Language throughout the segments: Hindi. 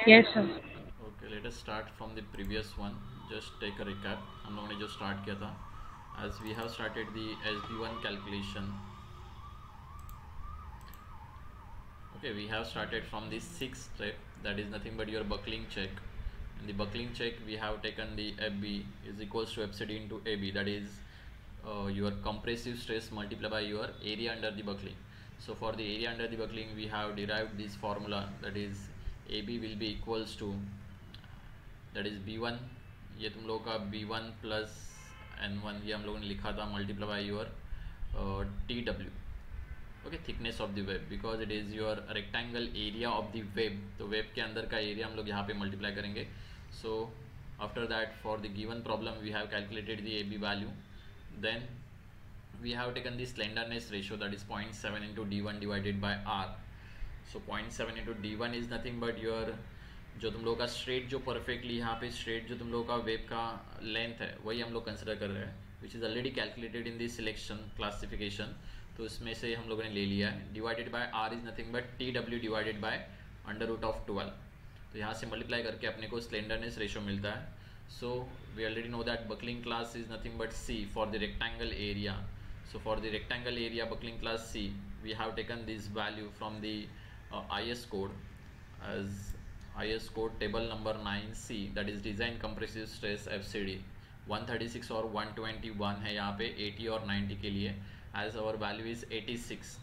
Yes, sir. Okay, let us start from the previous one. Just take a recap. हम लोगों ने जो स्टार्ट किया था, as we have started the SD1 calculation. Okay, we have started from the sixth step, that is nothing but your buckling check. In the buckling check, we have taken the FB is equals to FCD into AB, that is your compressive stress multiplied by your area under the buckling. So for the area under the buckling, we have derived this formula, that is AB will be equals to, that is B1, ये तुम लोगों का B1 प्लस N1 ये हम लोगों ने लिखा था, multiply by your TW. Okay, thickness of the web, because it is your rectangle area of the web. तो वेब के अंदर का एरिया हम लोग यहाँ पे मल्टीप्लाई करेंगे. So after that, for the given problem we have calculated the AB value. Then we have taken the slenderness ratio, that is 0.7 into d1 divided by r. So 0.7 into d1 is nothing but your जो तुम लोगों का स्ट्रेट, जो परफेक्टली यहाँ पे स्ट्रेट जो तुम लोगों का वेब का लेंथ है वही हम लोग कंसिडर कर रहे हैं, which is already calculated in this selection classification. तो इसमें से हम लोगों ने ले लिया है. Divided by R is nothing but TW divided by √12. तो यहाँ से मल्टीप्लाई करके अपने को स्लेंडरनेस रेशो मिलता है. So we already know that buckling class is nothing but C for the rectangle area. So for the rectangle area buckling class C, we have taken this value from the IS code as IS code table number 9C, that is design compressive stress FCD. 136 और 121 है यहाँ पे 80 और 90 के लिए, as our value is 86.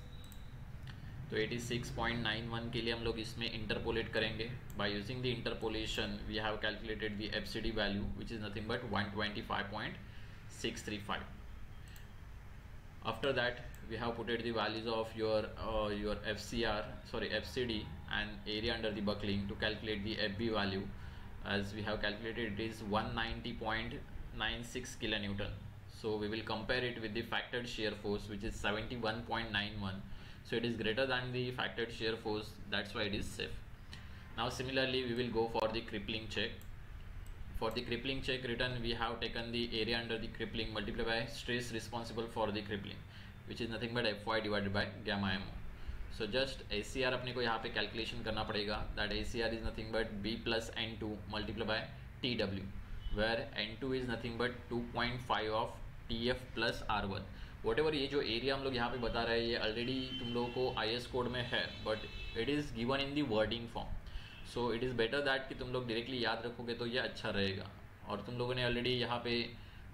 तो 86.91 के लिए हम लोग इसमें इंटरपोलेट करेंगे. By using the interpolation we have calculated the FCD value which is nothing but 125.635. After that, we have put the values of your FCD and area under the buckling to calculate the FB value. As we have calculated, it is 190.96 kilonewton. So we will compare it with the factored shear force, which is 71.91. So it is greater than the factored shear force. That's why it is safe. Now similarly, we will go for the crippling check. For the crippling check written, we have taken the area under the crippling multiplied by stress responsible for the crippling, which is nothing but Fy divided by gamma mo. So just ACR अपने को यहाँ पे कैलकुलेशन करना पड़ेगा. That ACR is nothing but B plus N2 multiplied by TW, where N2 is nothing but 2.5 of TF plus R1. whatever ये जो एरिया हम लोग यहाँ पे बता रहे हैं ये ऑलरेडी तुम लोगों को IS कोड में है, but it is given in the wording form. So it is better that कि तुम लोग डायरेक्टली याद रखोगे तो ये अच्छा रहेगा. और तुम लोगों ने ऑलरेडी यहाँ पे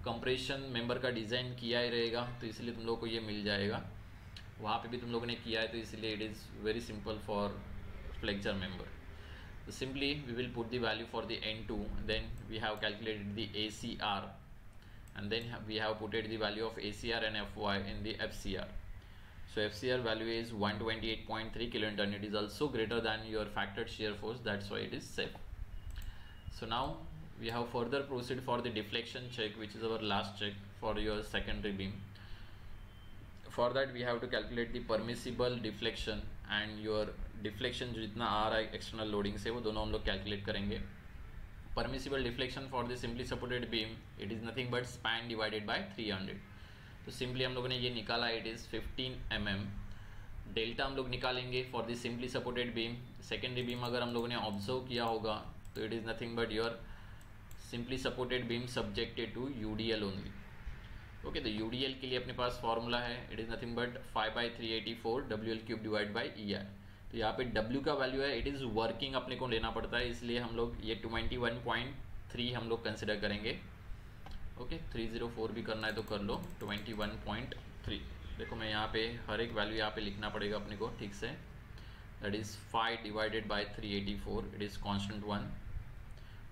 कंप्रेशन मेंबर का डिज़ाइन किया ही रहेगा, तो इसलिए तुम लोगों को ये मिल जाएगा. वहाँ पे भी तुम लोगों ने किया है, तो इसलिए it is very simple for flexure member. So simply we will put the value for the N2, then we have calculated the ACR, and then we have put the value of ACR and Fy in the FCR. So FCR value is 128.3 kilonewton. It is also greater than your factored shear force, that's why it is safe. So now we have further proceed for the deflection check, which is our last check for your secondary beam. For that we have to calculate the permissible deflection and your deflection जो जितना आ रहा है एक्सटर्नल लोडिंग से वो दोनों हम लोग कैलकुलेट करेंगे. Permissible deflection for the simply supported beam, it is nothing but span divided by 300. तो सिंपली हम लोगों ने ये निकाला, इट इज़ 15 mm. डेल्टा हम लोग निकालेंगे for the simply supported beam. Secondary beam अगर हम लोगों ने ऑब्जर्व किया होगा तो it is nothing but your simply supported beam subjected to UDL only. Okay, तो UDL के लिए अपने पास फॉर्मूला है, it is nothing but 5/384 WL³ divide by ER. तो यहाँ पे W का वैल्यू है, इट इज़ वर्किंग अपने को लेना पड़ता है, इसलिए हम लोग ये 21.3 हम लोग कंसिडर करेंगे. ओके, 304 भी करना है तो कर लो. 21.3 देखो, मैं यहाँ पे हर एक वैल्यू यहाँ पे लिखना पड़ेगा अपने को ठीक से. That is 5 divided by 384, it is constant 1.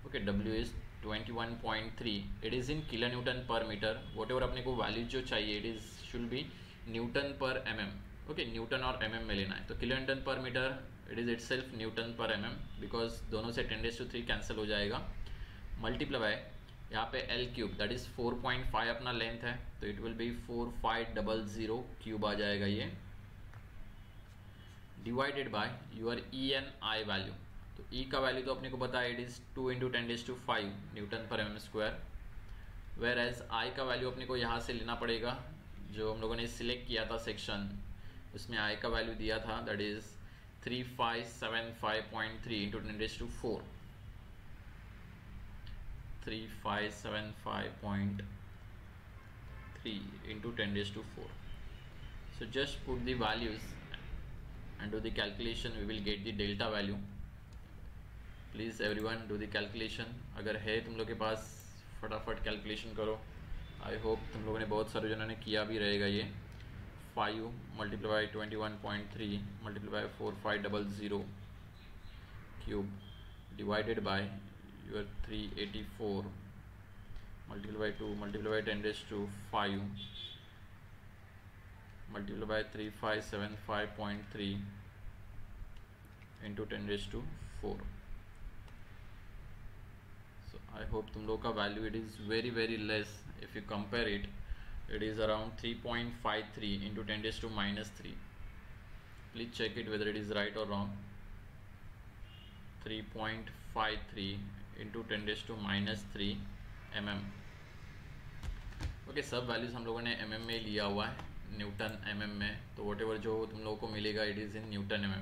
Okay, W is 21.3, it is in kilo newton per metre. Whatever अपने को वैल्यू जो चाहिए it is should be newton per mm. Okay, newton और mm में लेना है, तो kilo newton per metre it is itself newton per mm, because दोनों से 10⁻³ कैंसिल हो जाएगा. मल्टीप्लाई बाय यहाँ पे L³ दैट इज़ 4.5 अपना लेंथ है, तो इट विल बी 4500 क्यूब आ जाएगा ये, divided by your ENI value. तो E का वैल्यू तो अपने को पता है, इट इज़ 2 × 10⁵ न्यूटन पर mm². वेर एज I का वैल्यू अपने को यहाँ से लेना पड़ेगा, जो हम लोगों ने सिलेक्ट किया था सेक्शन उसमें I का वैल्यू दिया था, that is 3575.3 into 10 raised to 4. 3575.3 into 10 raised to 4. So just put the values and do the calculation. We will get the delta value. Please everyone do the calculation. अगर है तुम लोग के पास फटाफट कैलकुलेशन करो. आई होप तुम लोगों ने बहुत सारे जनों ने किया भी रहेगा. ये 5 multiplied by 21.3 multiplied by 4500 cube divided by your 384 multiplied by 2 multiplied by 10 raised to 5 multiplied by 3575.3 into 10 raised to 4. So I hope तुम लोग का value it is very less. If you compare it, it is around 3.53 into 10 raised to minus 3. Please check it whether it is right or wrong. 3.53 into 10 raised to minus 3 mm. Okay, सब वैल्यूज हम लोगों ने mm में लिया हुआ है, न्यूटन mm में. तो वॉटेवर जो तुम लोगों को मिलेगा it is in newton mm.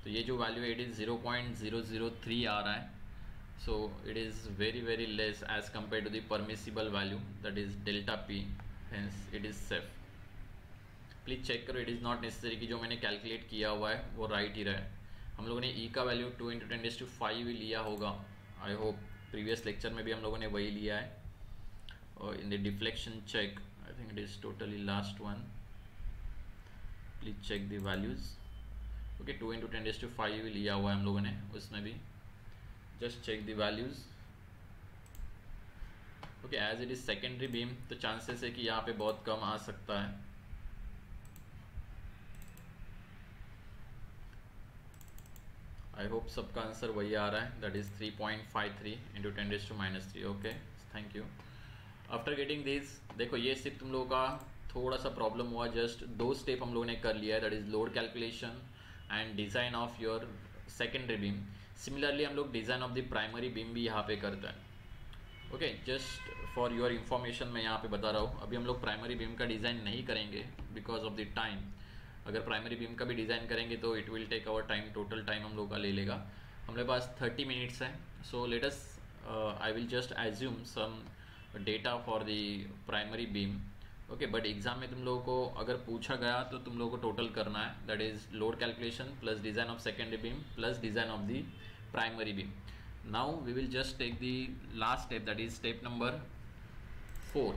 तो ये जो वैल्यू है इट इज़ 0.003 आ रहा है. So it is very less as compare to the permissible value that is delta P. Hence it is safe. Please check करो. इट इज़ नॉट नेसेसरी कि जो मैंने कैलकुलेट किया हुआ है वो राइट ही रहे. हम लोगों ने ई का वैल्यू 2 into 10 raised to 5 ही लिया होगा. आई होप प्रीवियस लेक्चर में भी हम लोगों ने वही लिया है. और in the deflection check I think it is totally last one. Please check the values. Okay, 2 into 10 raised to 5 ही लिया हुआ है हम लोगों ने उसमें भी. Just check the values. Okay, as it is secondary beam तो चांसेस है कि यहाँ पे बहुत कम आ सकता है. आई होप सबका आंसर वही आ रहा है. That is 3.53 into 10 raised to minus 3. Okay, thank you. After getting this, देखो ये सिर्फ तुम लोगों का थोड़ा सा प्रॉब्लम हुआ. जस्ट 2 स्टेप हम लोगों ने कर लिया है. That is load calculation and design of your secondary beam. Similarly हम लोग design of the primary beam भी यहाँ पे करते हैं. Okay, just for your information मैं यहाँ पे बता रहा हूँ. अभी हम लोग प्राइमरी बीम का डिज़ाइन नहीं करेंगे बिकॉज ऑफ द टाइम. अगर प्राइमरी बीम का भी डिज़ाइन करेंगे तो it will take our time. Total time हम लोग का ले लेगा. हमारे पास 30 मिनट्स है. So let us I will just assume some data for the primary beam. Okay, but exam में तुम लोगों को अगर पूछा गया तो तुम लोगों को टोटल करना है. That is load calculation plus design of secondary beam plus design of the primary beam. Now we will just take the last step that is step number 4.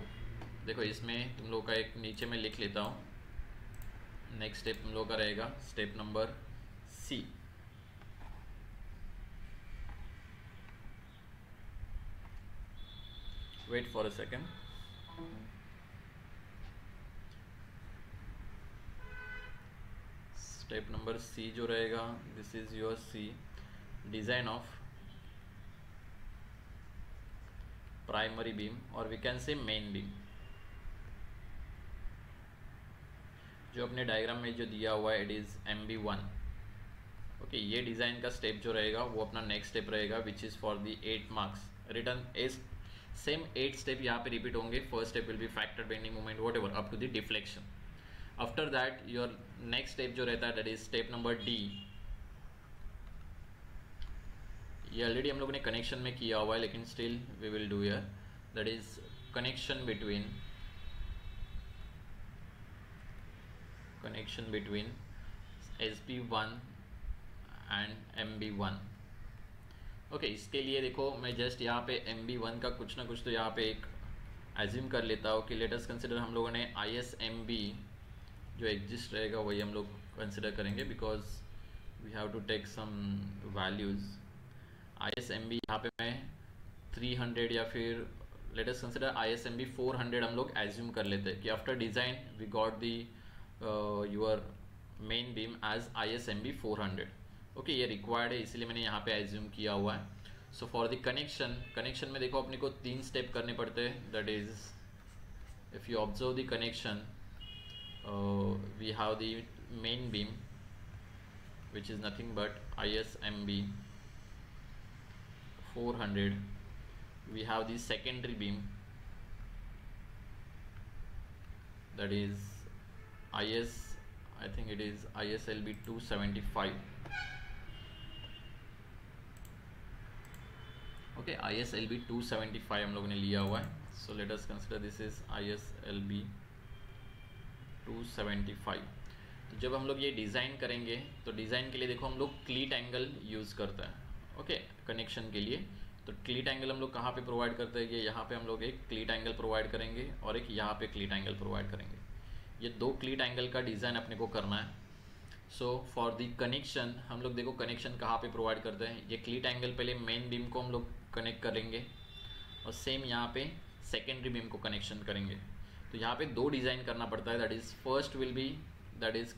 देखो इसमें तुम लोग का एक नीचे में लिख लेता हूँ. नेक्स्ट स्टेप तुम लोग का रहेगा step number C. Wait for a second. Step number C जो रहेगा, this is your C, design of primary beam और we can say main beam. जो अपने डायग्राम में जो दिया हुआ है इट इज़ MB1. ओके, ये डिज़ाइन का स्टेप जो रहेगा वो अपना नेक्स्ट स्टेप रहेगा which is for the 8 marks. Return as same 8 step यहाँ पे रिपीट होंगे. First step will be factor, bending moment, whatever up to the deflection. After that your next step जो रहता है that is step number D. ये ऑलरेडी हम लोगों ने कनेक्शन में किया हुआ है लेकिन still we will do here. That is connection between SP1 and MB1. Okay, इसके लिए देखो मैं जस्ट यहाँ पे MB1 का कुछ ना कुछ तो यहाँ पे एक एज्यूम कर लेता हूँ कि लेट अस कंसिडर. हम लोगों ने ISMB जो एग्जिस्ट रहेगा वही हम लोग कंसिडर करेंगे because we have to take some values. ISMB यहाँ पे मैं 300 या फिर लेट अस कंसिडर ISMB 400 हम लोग एज्यूम कर लेते हैं कि after design we got the your main beam as ISMB 400. Okay, ये रिक्वायर्ड है इसीलिए मैंने यहाँ पे एज्यूम किया हुआ है. सो फॉर द कनेक्शन में देखो अपने को 3 स्टेप करने पड़ते हैं. That is if you observe the connection we have the main beam which is nothing but ISMB 400. we have the secondary beam that is I think it is ISLB 275. Okay, ISLB 275 हम लोगों ने लिया हुआ है. So let us consider this is ISLB 275. तो जब हम लोग ये डिज़ाइन करेंगे तो डिज़ाइन के लिए देखो हम लोग क्लीट एंगल यूज़ करते हैं. ओके, कनेक्शन के लिए. तो क्लीट एंगल हम लोग कहाँ पे प्रोवाइड करते हैं? ये यहाँ पे हम लोग एक क्लीट एंगल प्रोवाइड करेंगे और एक यहाँ पे क्लीट एंगल प्रोवाइड करेंगे. ये दो क्लीट एंगल का डिज़ाइन अपने को करना है. सो फॉर दी कनेक्शन हम लोग देखो कनेक्शन कहाँ पे प्रोवाइड करते हैं. ये क्लीट एंगल पहले मेन बीम को हम लोग कनेक्ट करेंगे और सेम यहाँ पे सेकेंडरी बीम को कनेक्शन करेंगे. तो यहाँ पे दो डिज़ाइन करना पड़ता है. That is first will be that is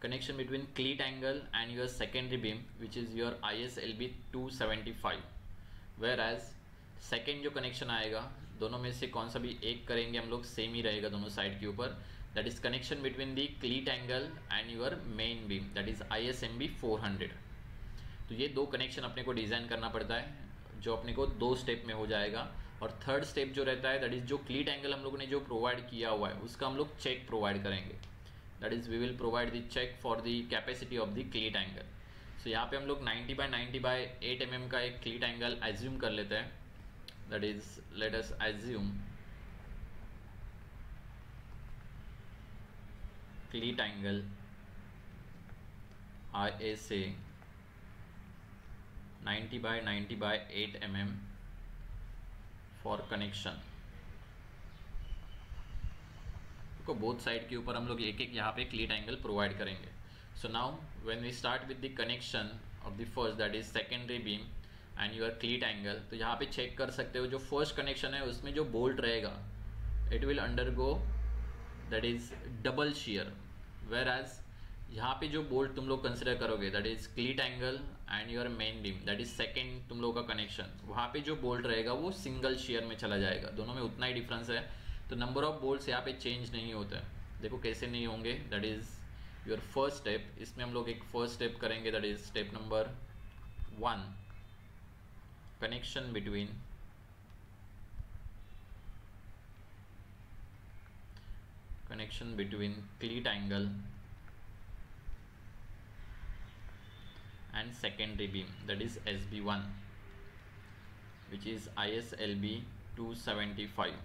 connection between cleat angle and your secondary beam which is your ISLB 275. whereas second जो कनेक्शन आएगा दोनों में से कौन सा भी एक करेंगे हम लोग, सेम ही रहेगा दोनों साइड के ऊपर. That is connection between the क्लीट angle and your main beam, that is ISMB 400. तो ये दो कनेक्शन अपने को डिज़ाइन करना पड़ता है जो अपने को दो स्टेप में हो जाएगा. और थर्ड स्टेप जो रहता है दैट इज़ जो क्लीट एंगल हम लोगों ने जो प्रोवाइड किया हुआ है उसका हम लोग चेक प्रोवाइड करेंगे. That is we will provide the check for the capacity of the cleat angle. So यहाँ पे हम लोग 90/90/8 mm का एक क्लीट एंगल एज्यूम कर लेते हैं. That is let us assume क्लीट angle ISA 90/90/8 mm for connection. देखो बोथ साइड के ऊपर हम लोग एक एक यहाँ पे क्लीट एंगल प्रोवाइड करेंगे. So now when we start with the connection of the first that is secondary beam and your cleat angle. तो यहाँ पे चेक कर सकते हो जो फर्स्ट कनेक्शन है उसमें जो बोल्ट रहेगा it will undergo that is double shear. Whereas यहाँ पे जो बोल्ट तुम लोग कंसिडर करोगे that is cleat angle and your main beam that is second तुम लोग का कनेक्शन, वहाँ पे जो बोल्ट रहेगा वो सिंगल शेयर में चला जाएगा. दोनों में उतना ही डिफरेंस है. तो नंबर ऑफ बोल्ट्स यहाँ पे चेंज नहीं होता है. देखो कैसे नहीं होंगे. That is your first step. इसमें हम लोग एक फर्स्ट स्टेप करेंगे that is step number 1, connection between क्लीट angle and secondary beam that is SB1 which is ISLB 275.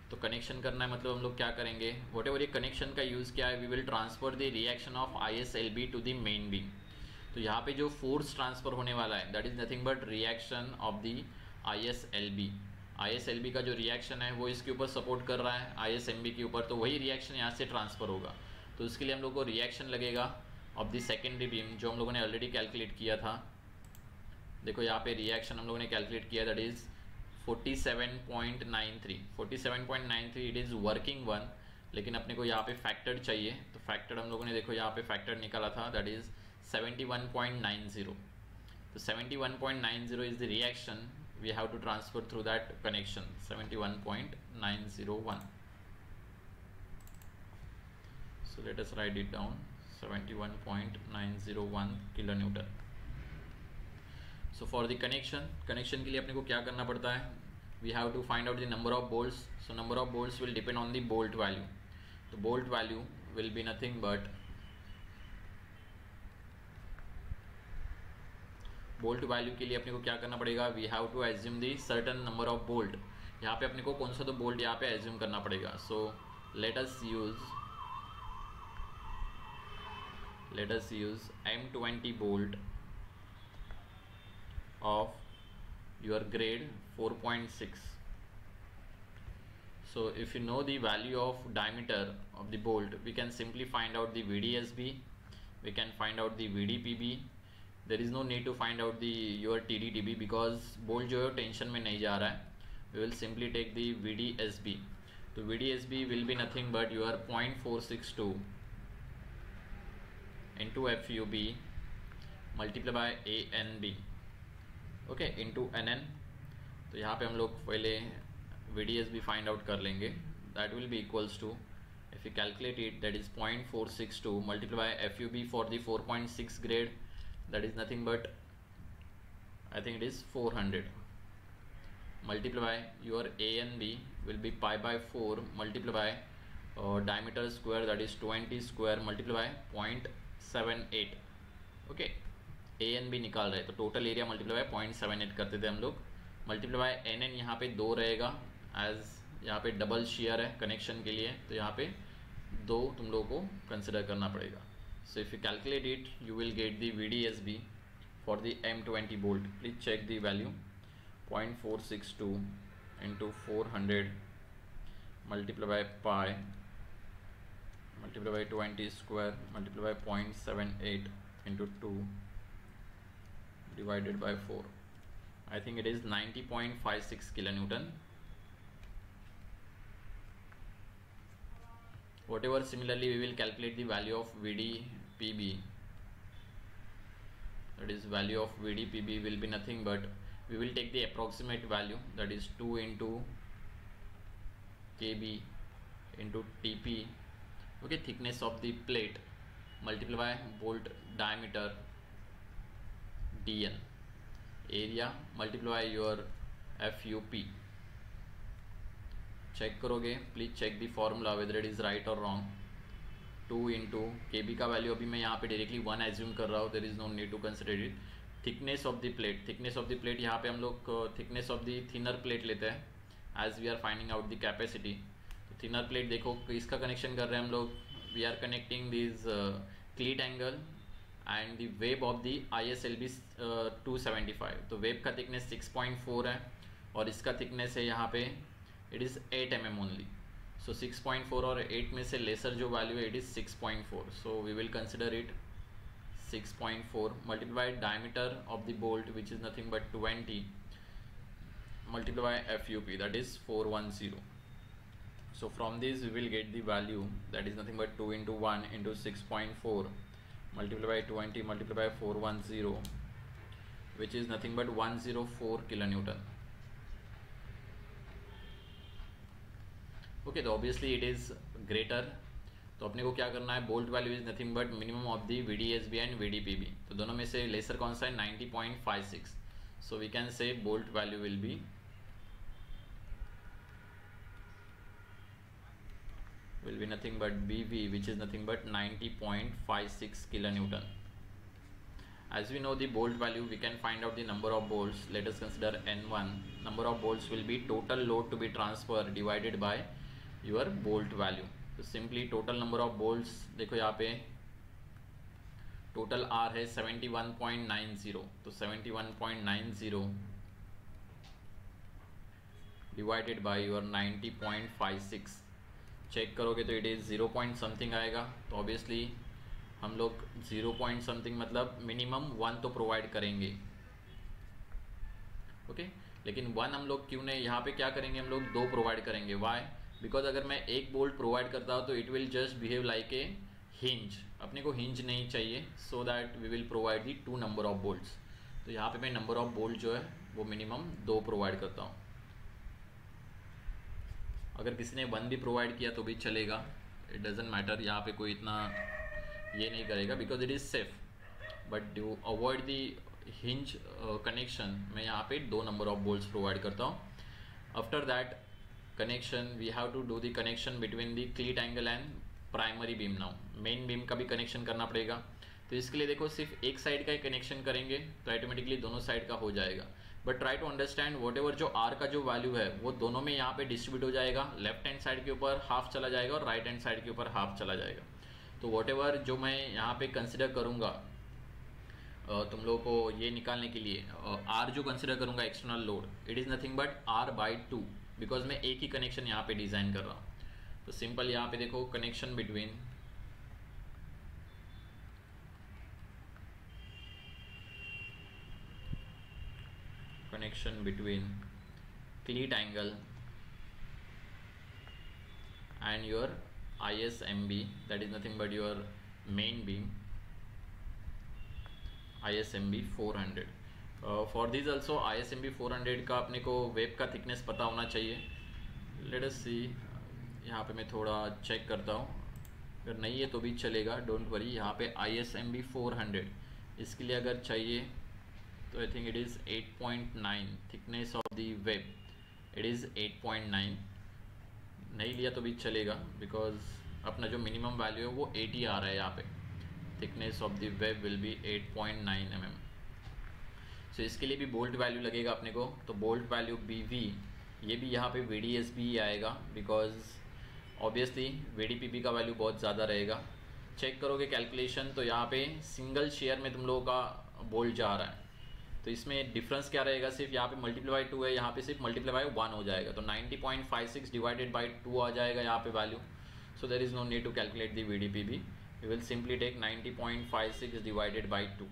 तो कनेक्शन करना है मतलब हम लोग क्या करेंगे, वट एवर ये कनेक्शन का यूज़ क्या है, we will transfer the reaction of ISLB to the main beam. तो यहाँ पे जो फोर्स ट्रांसफर होने वाला है that is nothing but reaction of the ISLB. ISLB का जो रिएक्शन है वो इसके ऊपर सपोर्ट कर रहा है ISMB के ऊपर, तो वही रिएक्शन यहाँ से ट्रांसफ़र होगा. तो उसके लिए हम लोग को रिएक्शन लगेगा ऑफ द सेकेंडरी बीम जो हम लोगों ने ऑलरेडी कैलकुलेट किया था. देखो यहाँ पे रिएक्शन हम लोगों ने कैलकुलेट किया that is 47.93. 47.93 it is working one, लेकिन अपने को यहाँ पे फैक्टर चाहिए. तो फैक्टर हम लोगों ने देखो यहाँ पे फैक्टर निकाला था दैट इज़ 71.90. तो 71.90 is the reaction we have to transfer through that connection 71.901. So let us write it down 71.901 kilonewton. So for the connection के लिए अपने को क्या करना पड़ता है, we have to find out the number of bolts. So number of bolts will depend on the bolt value. तो bolt value will be nothing but bolt value के लिए अपने को क्या करना पड़ेगा, we have to assume the certain number of bolt. यहाँ पे अपने को कौन सा तो बोल्ट यहाँ पे एज्यूम करना पड़ेगा. सो let us use M20 bolt of your grade 4.6. So if you know the value of diameter of the bolt, we can simply find out the VDSB, we can find out the VDPB. There is no need to find out the your TDTB because bolt जो है टेंशन में नहीं जा रहा है. We will simply take the VDSB. तो VDSB will be nothing but your 0.462 into FUB multiplied by ANB, okay, into NN. तो यहाँ पे हम लोग पहले VDSB find out कर लेंगे. That will be equals to, if you calculate it, that is 0.462 multiplied by FUB for the 4.6 grade, that is nothing but I think it is 400 multiplied by your ANB will be pi by 4 multiplied by diameter square, that is 20 square multiplied by 0.78. okay, A N भी निकाल रहे हैं, तो टोटल एरिया मल्टीप्लाई बाय 0.78 करते थे हम लोग, मल्टीप्लाई बाय एन एन, यहाँ पे 2 रहेगा, एज यहाँ पे डबल शेयर है कनेक्शन के लिए, तो यहाँ पे 2 तुम लोगों को कंसिडर करना पड़ेगा. So if you calculate it you will get the VDSB for the M20 bolt. Please check the value. 0.462 into 400 multiply by pi multiply by 20 square multiply by 0.78 into 2 divided by 4. I think it is 90.56 kilonewton. Whatever, similarly we will calculate the value of VDPB. That is, value of VDPB will be nothing but we will take the approximate value, that is 2 into KB into TP, okay, thickness of the plate, multiply by bolt diameter DN, area multiply by your FUP. Check करोगे, please check the formula whether it is right और रॉन्ग. 2 इंटू KB का वैल्यू अभी मैं यहाँ पे डायरेक्टली 1 एज्यूम कर रहा हूँ, there is no need to consider it. Thickness of the plate, thickness of the plate यहाँ पे हम लोग thickness of the thinner plate लेते हैं as we are finding out the capacity. तो थिनर प्लेट देखो इसका कनेक्शन कर रहे हैं हम लोग, we are connecting this cleat angle and the web of the ISLB 275. तो वेब का थिकनेस 6.4 है और इसका थिकनेस है यहाँ पे it is 8 mm only. So 6.4 और 8 में से लेसर जो वैल्यू है it is 6.4. So we will consider it 6.4 multiplied by diameter of the bolt which is nothing but 20 multiplied by FUP, that is 410. So from this we will get the value, that is nothing but 2 into 1 into 6.4 multiplied by 20 multiplied by 410, which is nothing but 104 kilonewton. Okay, तो obviously it is greater. तो अपने को क्या करना है, bolt value is nothing but minimum of the VDSB and VDPB. तो दोनों में से लेसर कौन सा है, 90.56. So we can say bolt value will be nothing but BV which is nothing but 90.56 kilonewton. As we know the bolt value, we can find out the number of bolts. Let us consider N1. Number of bolts will be total load to be transferred divided by your bolt value. तो simply total number of bolts देखो यहाँ पे टोटल R है 71.90. तो 71.90 डिवाइडेड बाय योर 90.56 चेक करोगे तो इट इज़ 0 पॉइंट समथिंग आएगा. तो ऑब्वियसली हम लोग 0 पॉइंट समथिंग मतलब मिनिमम 1 तो प्रोवाइड करेंगे. ओके, लेकिन 1 हम लोग क्यों नहीं, यहाँ पे क्या करेंगे हम लोग 2 प्रोवाइड करेंगे. वाई? बिकॉज अगर मैं एक बोल्ट प्रोवाइड करता हूँ तो it will just behave like a hinge. अपने को हिंज नहीं चाहिए, so that we will provide the 2 number of bolts. तो यहाँ पे मैं नंबर ऑफ बोल्ट जो है वो मिनिमम 2 प्रोवाइड करता हूँ. अगर किसी ने 1 भी प्रोवाइड किया तो भी चलेगा, इट डजेंट मैटर. यहाँ पे कोई इतना ये नहीं करेगा because it is safe. But to avoid the hinge connection मैं यहाँ पे 2 नंबर ऑफ बोल्ट्स प्रोवाइड करता हूँ. After that connection we have to do the connection between the cleat angle and primary beam. now main beam का भी कनेक्शन करना पड़ेगा. तो इसके लिए देखो सिर्फ एक साइड का ही कनेक्शन करेंगे तो ऑटोमेटिकली दोनों साइड का हो जाएगा. But try to understand whatever जो R का जो वैल्यू है वो दोनों में यहाँ पे डिस्ट्रीब्यूट हो जाएगा. लेफ्ट हैंड साइड के ऊपर हाफ चला जाएगा और राइट हैंड साइड के ऊपर हाफ चला जाएगा. तो वॉट एवर जो मैं यहाँ पे कंसिडर करूँगा तुम लोगों को ये निकालने के लिए R जो कंसिडर करूँगा external load, it is nothing but R/2 because मैं एक ही कनेक्शन यहाँ पे डिज़ाइन कर रहा हूँ. तो सिंपल यहाँ पे देखो connection between क्लीट angle and your ISMB, that is nothing but your main beam ISMB 400. For this also ISMB 400 का अपने को वेब का थिकनेस पता होना चाहिए. लेट अस सी, यहाँ पे मैं थोड़ा चेक करता हूँ, अगर नहीं है तो भी चलेगा, डोंट वरी. यहाँ पे ISMB 400 इसके लिए अगर चाहिए तो आई think it is 8.9 thickness of the web, it is 8.9. नहीं लिया तो भी चलेगा बिकॉज अपना जो मिनिमम वैल्यू है वो 80 आ रहा है. यहाँ पे thickness of the web will be 8.9 mm. सो इसके लिए भी बोल्ट वैल्यू लगेगा अपने को, तो बोल्ट वैल्यू BV, ये भी यहाँ पे VDS भी आएगा, बिकॉज ऑब्वियसली VDPB का वैल्यू बहुत ज़्यादा रहेगा। चेक करोगे कैलकुलेशन तो यहाँ पे सिंगल शेयर में तुम लोगों का बोल्ट जा रहा है, तो इसमें डिफरेंस क्या रहेगा, सिर्फ यहाँ पे मल्टीप्लाई बाई 2 है, यहाँ पे सिर्फ मल्टीप्लाई बाई 1 हो जाएगा, तो 90.56 डिवाइडेड बाई 2 आ जाएगा यहाँ पे value. So there is no need to calculate the VDPB, we will simply take 90.56 divided by 2.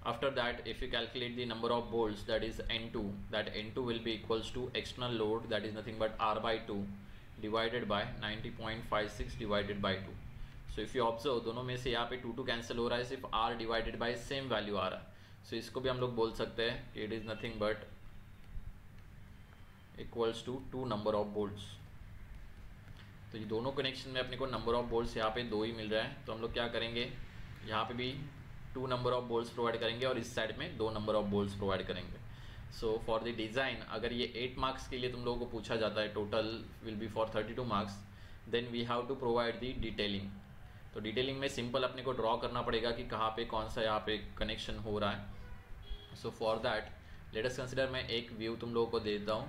After that, if you calculate the number of bolts, that is N2, that N2 will be equals to external load, that is nothing but R by 2 divided by 90.56 divided by 2. So if you observe, दोनों में से यहाँ पे 2 कैंसिल हो रहा है, सिर्फ R divided by same value आ रहा है। सो इसको भी हम लोग बोल सकते हैं कि it is nothing but equals to 2 number of bolts. तो ये दोनों कनेक्शन में अपने को नंबर ऑफ बोल्ट्स यहाँ पे 2 ही मिल रहा है, तो हम लोग क्या करेंगे, यहाँ पे भी 2 नंबर ऑफ बोल्ट्स प्रोवाइड करेंगे और इस साइड में 2 नंबर ऑफ बोल्ट्स प्रोवाइड करेंगे। सो फॉर द डिज़ाइन, अगर ये 8 मार्क्स के लिए तुम लोगों को पूछा जाता है, total will be for 32 marks, then we have to provide the detailing. तो डिटेलिंग में सिंपल अपने को ड्रॉ करना पड़ेगा कि कहाँ पे कौन सा यहाँ पे कनेक्शन हो रहा है। सो for that let us consider, मैं एक व्यू तुम लोगों को देता हूँ।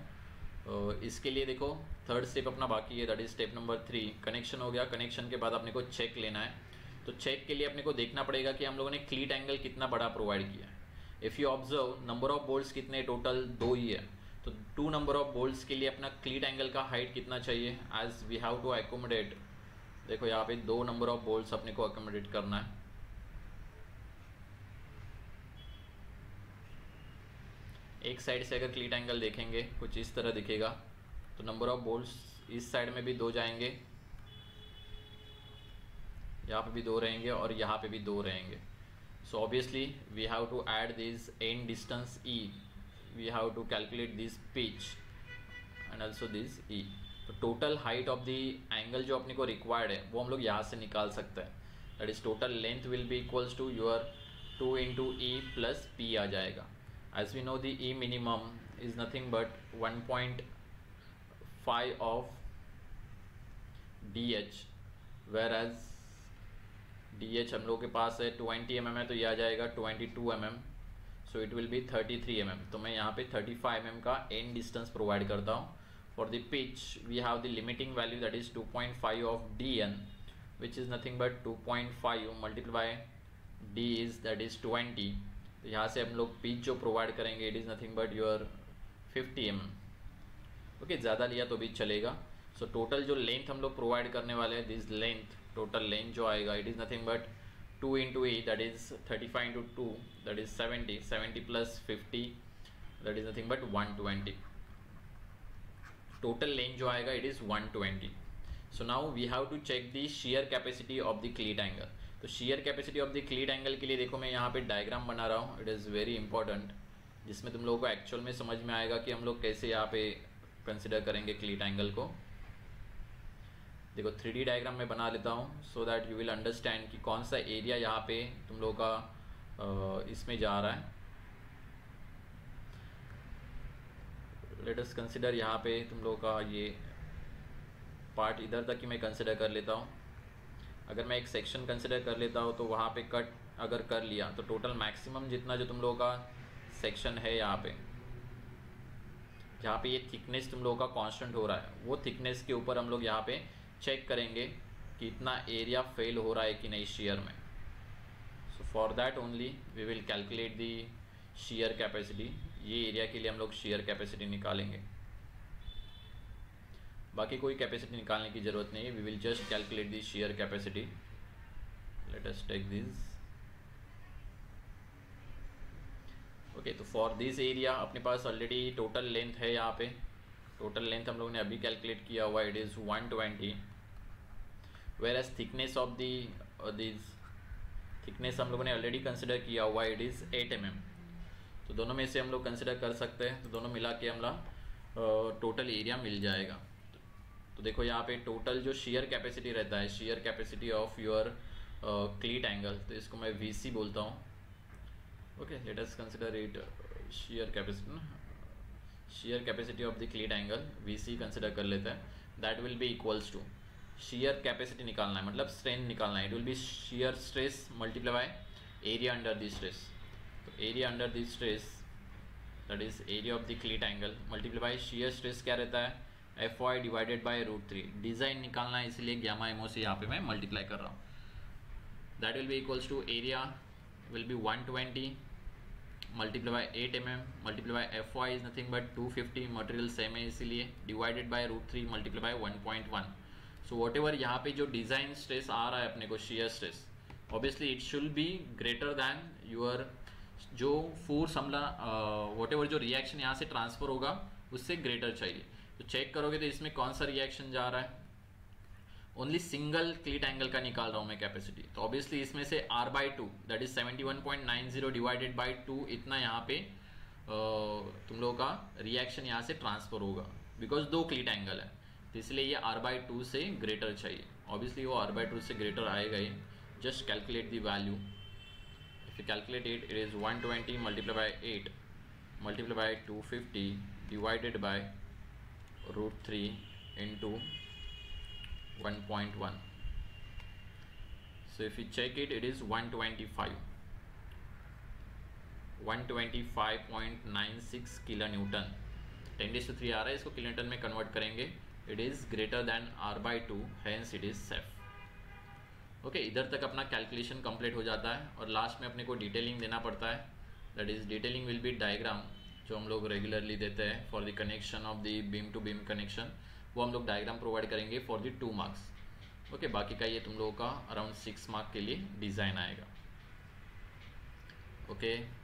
इसके लिए देखो थर्ड स्टेप अपना बाकी है, that is step number 3। Connection हो गया, कनेक्शन के बाद अपने को चेक लेना है। तो चेक के लिए अपने को देखना पड़ेगा कि हम लोगों ने क्लीट एंगल कितना बड़ा प्रोवाइड किया है। If you observe, number of bolts कितने, टोटल 2 ही है, तो 2 नंबर ऑफ बोल्ट्स के लिए अपना क्लीट एंगल का हाइट कितना चाहिए, as we have to accommodate. देखो यहाँ पे 2 नंबर ऑफ बोल्ट्स अपने को एकोमोडेट करना है। एक साइड से अगर क्लीट एंगल देखेंगे कुछ इस तरह दिखेगा, तो नंबर ऑफ बोल्ट्स इस साइड में भी 2 जाएंगे, यहाँ पे भी 2 रहेंगे और यहाँ पे भी 2 रहेंगे। So obviously we have to add this end distance E, we have to calculate this pitch and also this E। तो total height of the angle जो अपने को रिक्वायर्ड है वो हम लोग यहाँ से निकाल सकते हैं, that is total length will be equals to your 2 into E plus P आ जाएगा। As we know the E minimum is nothing but 1.5 of DH, whereas DH हम लोग के पास है 20 mm है, तो यह आ जाएगा 22 mm, so it will B 33 mm। तो मैं यहाँ पे 35 mm का एंड डिस्टेंस प्रोवाइड करता हूँ। For the pitch we have the limiting value, that is 2.5 of DN, which is nothing but 2.5 multiply D is that is 20। तो यहाँ से हम लोग पिच जो प्रोवाइड करेंगे it is nothing but your 50 mm। Okay, ज़्यादा लिया तो भी चलेगा। सो टोटल जो लेंथ हम लोग प्रोवाइड करने वाले हैं, दिस लेंथ, टोटल लेंथ जो आएगा it is nothing but 2 into E, that is 35 into 2, that is 70, 70 plus 50, that is nothing but 120। Total length जो आएगा it is 120। So now we have to check the shear capacity of the cleat angle. तो shear capacity of the cleat angle के लिए देखो मैं यहाँ पे डायग्राम बना रहा हूँ, इट इज़ वेरी इंपॉर्टेंट, जिसमें तुम लोगों को एक्चुअल में समझ में आएगा कि हम लोग कैसे यहाँ पे कंसिडर करेंगे क्लीट एंगल को। देखो 3D डायग्राम में बना लेता हूँ so that you will understand कि कौन सा एरिया यहाँ पे तुम लोगों का इसमें जा रहा है। लेट अस कंसिडर यहाँ पे तुम लोगों का ये पार्ट इधर तक ही मैं कंसिडर कर लेता हूँ। अगर मैं एक सेक्शन कंसिडर कर लेता हूँ तो वहाँ पे कट अगर कर लिया तो टोटल मैक्सिमम जितना जो तुम लोगों का सेक्शन है यहाँ पे, जहाँ पे ये थिकनेस तुम लोगों का कांस्टेंट हो रहा है, वो थिकनेस के ऊपर हम लोग यहाँ पे चेक करेंगे कि इतना एरिया फेल हो रहा है कि नहीं शेयर में। So for that only we will calculate the shear capacity. ये एरिया के लिए हम लोग शेयर कैपेसिटी निकालेंगे, बाकी कोई कैपेसिटी निकालने की ज़रूरत नहीं है, we will just calculate the shear capacity. Let us take this. Okay, तो फॉर दिस एरिया अपने पास ऑलरेडी टोटल लेंथ है, यहाँ पे टोटल लेंथ हम लोगों ने अभी कैलकुलेट किया हुआ, it is 120, whereas thickness of this thickness हम लोगों ने ऑलरेडी कंसिडर किया हुआ, इट इज़ 8 mm। तो दोनों में से हम लोग कंसिडर कर सकते हैं, तो दोनों मिला के हम टोटल एरिया मिल जाएगा। तो देखो यहाँ पे टोटल जो शेयर कैपेसिटी रहता है, shear capacity of your cleat angle, तो इसको मैं VC बोलता हूँ। Okay, let us consider it shear capacity ना, shear capacity of the cleat angle VC consider कर लेते हैं, that will be equals to shear capacity निकालना है, मतलब स्ट्रेंथ निकालना है, it will be shear stress multiply by area under the stress. तो area under the stress that is area of the cleat angle multiply by shear stress क्या रहता है F Y divided by √3। Design निकालना है इसलिए गामा एमओ से यहाँ पे मैं मल्टीप्लाई कर रहा हूँ। That will be equals to area will be 120 multiply by 8 mm multiply by F Y is nothing but 250 material same है इसीलिए divided by √3 multiply by 1.1। So whatever यहाँ पे जो डिज़ाइन स्ट्रेस आ रहा है अपने को shear stress obviously it should be greater than your जो फोर्स हमला वॉट एवर जो रिएक्शन यहाँ से ट्रांसफर होगा उससे ग्रेटर चाहिए। तो चेक करोगे तो इसमें कौन सा रिएक्शन जा रहा है ओनली सिंगल क्लीट एंगल का निकाल रहा हूँ मैं कैपेसिटी। तो ऑब्वियसली इसमें से r/2 that is 71.90 divided by 2 इतना यहाँ पे तुम लोगों का रिएक्शन यहाँ से ट्रांसफर होगा बिकॉज दो क्लीट एंगल है तो इसलिए ये r/2 से ग्रेटर चाहिए। ऑब्वियसली वो r/2 से ग्रेटर आएगा ही। Just calculate the value if you calculate it it is 120 multiply by 8 multiply by 250 divided by √3 into 1.1. So if you check it, it is 125.96 kilonewton। 10⁻³ आ रहा है, इसको किलोन्यूटन में कन्वर्ट करेंगे। It is greater than r/2 hence it is safe. Okay, इधर तक अपना कैलकुलेशन कंप्लीट हो जाता है और लास्ट में अपने को डिटेलिंग देना पड़ता है। That is detailing will be diagram जो हम लोग रेगुलरली देते हैं for the connection of the beam to beam connection. वो हम लोग डायग्राम प्रोवाइड करेंगे फॉर द 2 मार्क्स। ओके, बाकी का ये तुम लोगों का अराउंड 6 मार्क के लिए डिज़ाइन आएगा। ओके।